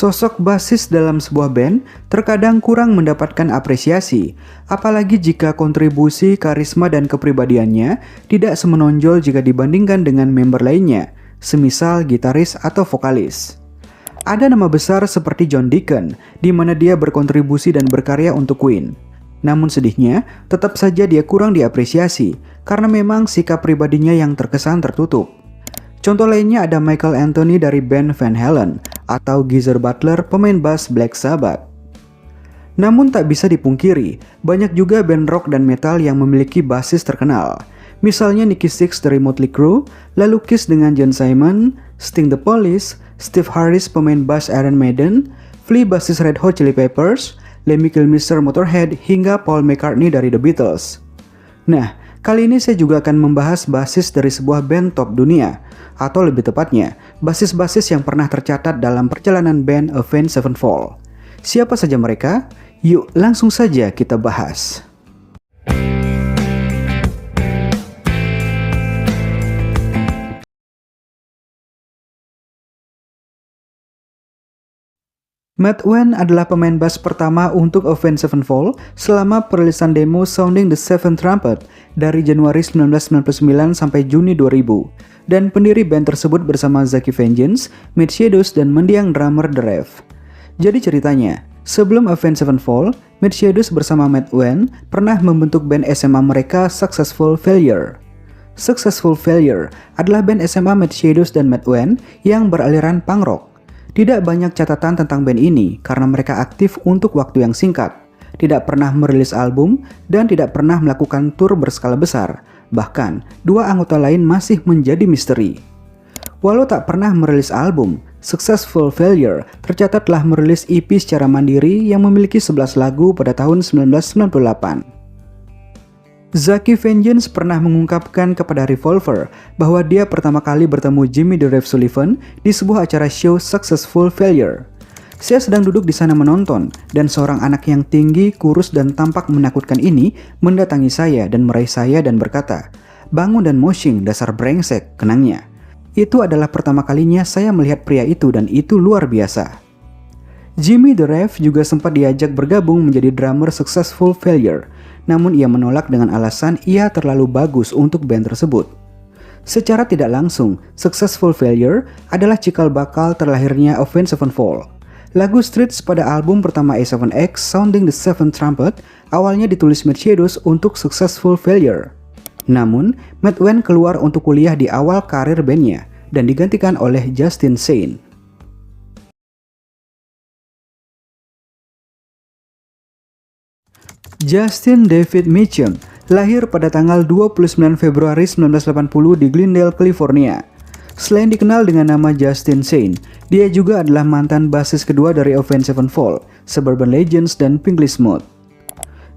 Sosok basis dalam sebuah band terkadang kurang mendapatkan apresiasi, apalagi jika kontribusi, karisma, dan kepribadiannya tidak semenonjol jika dibandingkan dengan member lainnya, semisal gitaris atau vokalis. Ada nama besar seperti John Deacon, di mana dia berkontribusi dan berkarya untuk Queen. Namun sedihnya, tetap saja dia kurang diapresiasi, karena memang sikap pribadinya yang terkesan tertutup. Contoh lainnya ada Michael Anthony dari band Van Halen, atau Geezer Butler, pemain bass Black Sabbath. Namun tak bisa dipungkiri, banyak juga band rock dan metal yang memiliki basis terkenal. Misalnya Nikki Sixx dari Motley Crue, lalu Kiss dengan John Simon, Sting The Police, Steve Harris pemain bass Iron Maiden, Flea basis Red Hot Chili Peppers, Lemmy Kilmister Motorhead, hingga Paul McCartney dari The Beatles. Nah, kali ini saya juga akan membahas basis dari sebuah band top dunia, atau lebih tepatnya, basis-basis yang pernah tercatat dalam perjalanan band Avenged Sevenfold. Siapa saja mereka? Yuk langsung saja kita bahas. Matt Wayne adalah pemain bass pertama untuk Avenged Sevenfold selama perilisan demo Sounding the Seventh Trumpet dari Januari 1999 sampai Juni 2000, dan pendiri band tersebut bersama Zaki Vengeance, Matt Shadows, dan mendiang drummer The Rev. Jadi ceritanya, sebelum Avenged Sevenfold, Matt Shadows bersama Matt Wayne pernah membentuk band SMA mereka Successful Failure. Successful Failure adalah band SMA Matt Shadows dan Matt Wayne yang beraliran punk rock. Tidak banyak catatan tentang band ini karena mereka aktif untuk waktu yang singkat, tidak pernah merilis album, dan tidak pernah melakukan tur berskala besar. Bahkan, dua anggota lain masih menjadi misteri. Walau tak pernah merilis album, Successful Failure tercatat telah merilis EP secara mandiri yang memiliki 11 lagu pada tahun 1998. Zaki Vengeance pernah mengungkapkan kepada Revolver bahwa dia pertama kali bertemu Jimmy The Rev Sullivan di sebuah acara show Successful Failure. Saya sedang duduk di sana menonton, dan seorang anak yang tinggi, kurus, dan tampak menakutkan ini mendatangi saya dan meraih saya dan berkata, "Bangun dan moshing, dasar brengsek," kenangnya. Itu adalah pertama kalinya saya melihat pria itu dan itu luar biasa. Jimmy The Rev juga sempat diajak bergabung menjadi drummer Successful Failure, namun ia menolak dengan alasan ia terlalu bagus untuk band tersebut. Secara tidak langsung, Successful Failure adalah cikal bakal terlahirnya Avenged Sevenfold. Lagu Streets pada album pertama A7X, Sounding the Seventh Trumpet, awalnya ditulis Matt Shadows untuk Successful Failure. Namun, Matt Wayne keluar untuk kuliah di awal karir bandnya dan digantikan oleh Justin Sane. Justin David Mitchum lahir pada tanggal 29 Februari 1980 di Glendale, California. Selain dikenal dengan nama Justin Sane, dia juga adalah mantan basis kedua dari Avenged Sevenfold, Suburban Legends, dan Pinkly Smooth.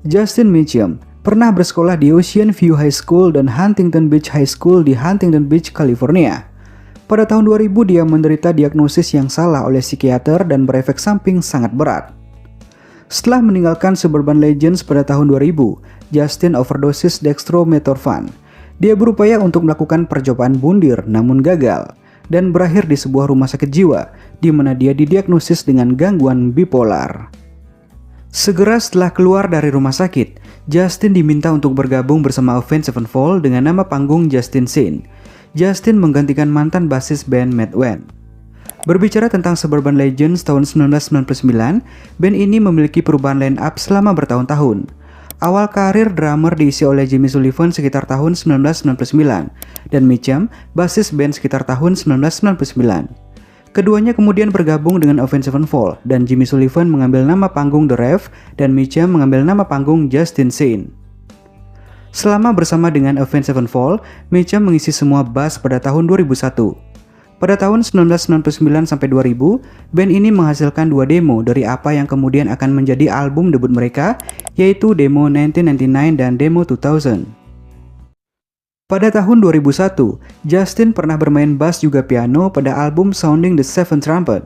Justin Mitchum pernah bersekolah di Ocean View High School dan Huntington Beach High School di Huntington Beach, California. Pada tahun 2000 dia menderita diagnosis yang salah oleh psikiater dan berefek samping sangat berat. Setelah meninggalkan Suburban Legends pada tahun 2000, Justin overdosis dextromethorphan. Dia berupaya untuk melakukan percobaan bundir namun gagal, dan berakhir di sebuah rumah sakit jiwa, di mana dia didiagnosis dengan gangguan bipolar. Segera setelah keluar dari rumah sakit, Justin diminta untuk bergabung bersama Avenged Sevenfold dengan nama panggung Justin Sane. Justin menggantikan mantan basis band Matt Wayne. Berbicara tentang Suburban Legends tahun 1999, band ini memiliki perubahan line up selama bertahun-tahun. Awal karir drummer diisi oleh Jimmy Sullivan sekitar tahun 1999, dan Mitchum, basis band sekitar tahun 1999. Keduanya kemudian bergabung dengan Avenged Sevenfold, dan Jimmy Sullivan mengambil nama panggung The Rev, dan Mitchum mengambil nama panggung Justin Sane. Selama bersama dengan Avenged Sevenfold, Mitchum mengisi semua bass pada tahun 2001. Pada tahun 1999 sampai 2000, band ini menghasilkan dua demo dari apa yang kemudian akan menjadi album debut mereka, yaitu demo 1999 dan demo 2000. Pada tahun 2001, Justin pernah bermain bass juga piano pada album Sounding the Seventh Trumpet.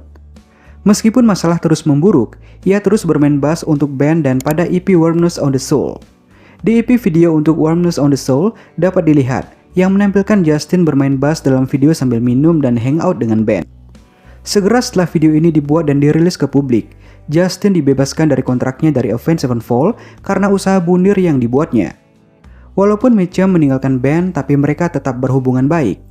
Meskipun masalah terus memburuk, ia terus bermain bass untuk band dan pada EP Warmness on the Soul. Di EP video untuk Warmness on the Soul dapat dilihat yang menampilkan Justin bermain bass dalam video sambil minum dan hangout dengan band. Segera setelah video ini dibuat dan dirilis ke publik, Justin dibebaskan dari kontraknya dari Avenged Sevenfold karena usaha bunuh yang dibuatnya. Walaupun Mitchum meninggalkan band, tapi mereka tetap berhubungan baik.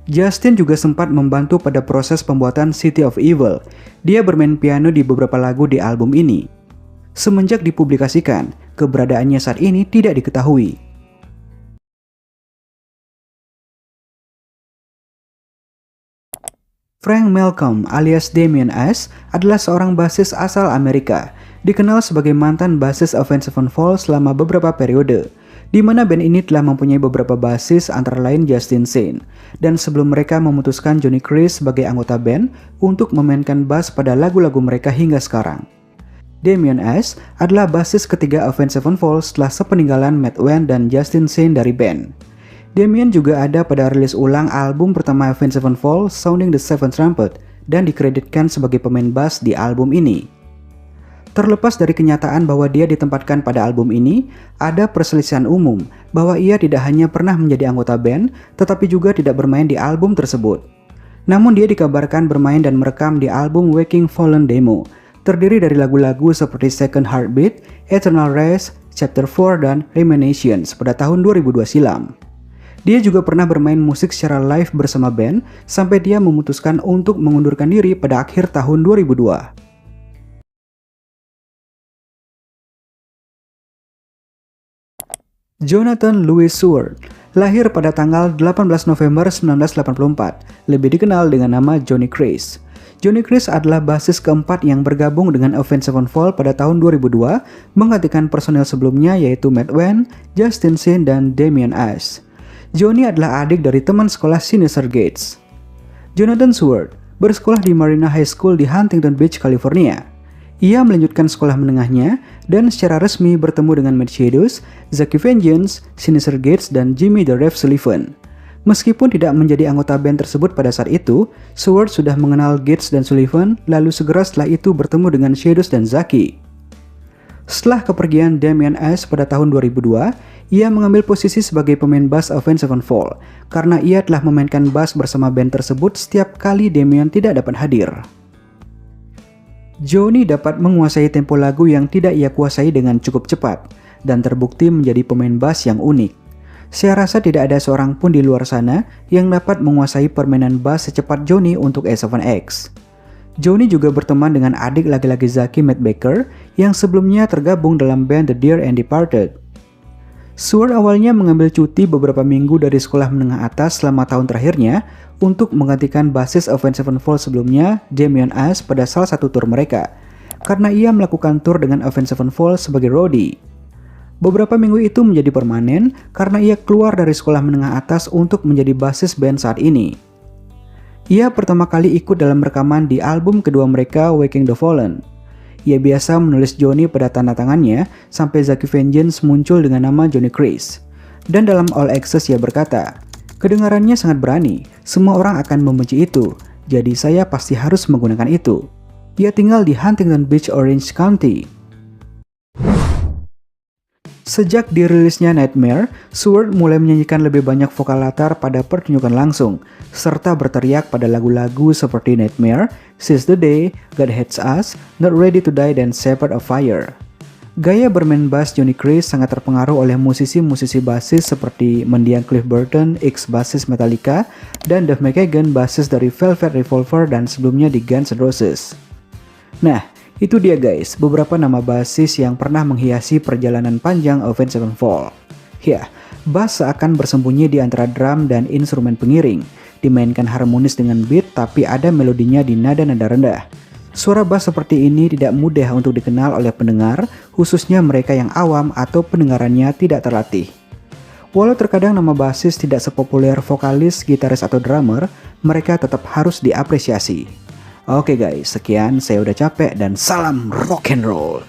Justin juga sempat membantu pada proses pembuatan City of Evil. Dia bermain piano di beberapa lagu di album ini. Semenjak dipublikasikan, keberadaannya saat ini tidak diketahui. Frank Malcolm alias Damien Ash adalah seorang bassist asal Amerika, dikenal sebagai mantan bassist Avenged Sevenfold selama beberapa periode, di mana band ini telah mempunyai beberapa bassist antara lain Justin Sane, dan sebelum mereka memutuskan Johnny Chris sebagai anggota band untuk memainkan bass pada lagu-lagu mereka hingga sekarang. Damien Ash adalah bassist ketiga Avenged Sevenfold setelah sepeninggalan Matt Wayne dan Justin Sane dari band. Damien juga ada pada rilis ulang album pertama Avenged Sevenfold, Sounding the Seventh Trumpet, dan dikreditkan sebagai pemain bass di album ini. Terlepas dari kenyataan bahwa dia ditempatkan pada album ini, ada perselisihan umum bahwa ia tidak hanya pernah menjadi anggota band, tetapi juga tidak bermain di album tersebut. Namun dia dikabarkan bermain dan merekam di album Waking Fallen Demo, terdiri dari lagu-lagu seperti Second Heartbeat, Eternal Race, Chapter 4, dan Ruminations pada tahun 2002 silam. Dia juga pernah bermain musik secara live bersama band sampai dia memutuskan untuk mengundurkan diri pada akhir tahun 2002. Jonathan Louis Seward lahir pada tanggal 18 November 1984, lebih dikenal dengan nama Johnny Chris. Johnny Chris adalah bassist keempat yang bergabung dengan Avenged Sevenfold pada tahun 2002, menggantikan personel sebelumnya yaitu Matt Wayne, Justin Sane, dan Damien Ash. Johnny adalah adik dari teman sekolah Sinister Gates. Jonathan Seward bersekolah di Marina High School di Huntington Beach, California. Ia melanjutkan sekolah menengahnya dan secara resmi bertemu dengan Matt Shadows, Zaki Vengeance, Sinister Gates, dan Jimmy the Rev Sullivan. Meskipun tidak menjadi anggota band tersebut pada saat itu, Seward sudah mengenal Gates dan Sullivan, lalu segera setelah itu bertemu dengan Shadows dan Zaki. Setelah kepergian Damien Ash pada tahun 2002, ia mengambil posisi sebagai pemain bass Avenged Sevenfold karena ia telah memainkan bass bersama band tersebut setiap kali Damien tidak dapat hadir. Johnny dapat menguasai tempo lagu yang tidak ia kuasai dengan cukup cepat dan terbukti menjadi pemain bass yang unik. Saya rasa tidak ada seorang pun di luar sana yang dapat menguasai permainan bass secepat Johnny untuk A7X. Johnny juga berteman dengan adik laki-laki Zaki, Matt Baker, yang sebelumnya tergabung dalam band The Dear and Departed. Seward awalnya mengambil cuti beberapa minggu dari sekolah menengah atas selama tahun terakhirnya untuk menggantikan bassist Avenged Sevenfold sebelumnya, Damien Ash, pada salah satu tur mereka, karena ia melakukan tur dengan Avenged Sevenfold sebagai roadie. Beberapa minggu itu menjadi permanen karena ia keluar dari sekolah menengah atas untuk menjadi bassist band saat ini. Ia pertama kali ikut dalam rekaman di album kedua mereka, Waking the Fallen. Ia biasa menulis Johnny pada tanda tangannya sampai Zaki Vengeance muncul dengan nama Johnny Chris. Dan dalam All Access ia berkata, "Kedengarannya sangat berani, semua orang akan membenci itu, jadi saya pasti harus menggunakan itu." Ia tinggal di Huntington Beach, Orange County. Sejak dirilisnya Nightmare, Seward mulai menyanyikan lebih banyak vokal latar pada pertunjukan langsung, serta berteriak pada lagu-lagu seperti Nightmare, Seize the Day, God Hates Us, Not Ready to Die, dan Shepherd of Fire. Gaya bermain bass Johnny Chris sangat terpengaruh oleh musisi-musisi bassis seperti mendiang Cliff Burton, ex-bassis Metallica, dan Dave McKagan, bassis dari Velvet Revolver dan sebelumnya di Guns N' Roses. Nah, itu dia guys, beberapa nama bassis yang pernah menghiasi perjalanan panjang Avenged Sevenfold. Ya, bass seakan bersembunyi di antara drum dan instrumen pengiring, dimainkan harmonis dengan beat tapi ada melodinya di nada-nada rendah. Suara bass seperti ini tidak mudah untuk dikenal oleh pendengar, khususnya mereka yang awam atau pendengarannya tidak terlatih. Walau terkadang nama bassis tidak sepopuler vokalis, gitaris, atau drummer, mereka tetap harus diapresiasi. Oke guys, sekian, saya udah capek dan salam rock and roll.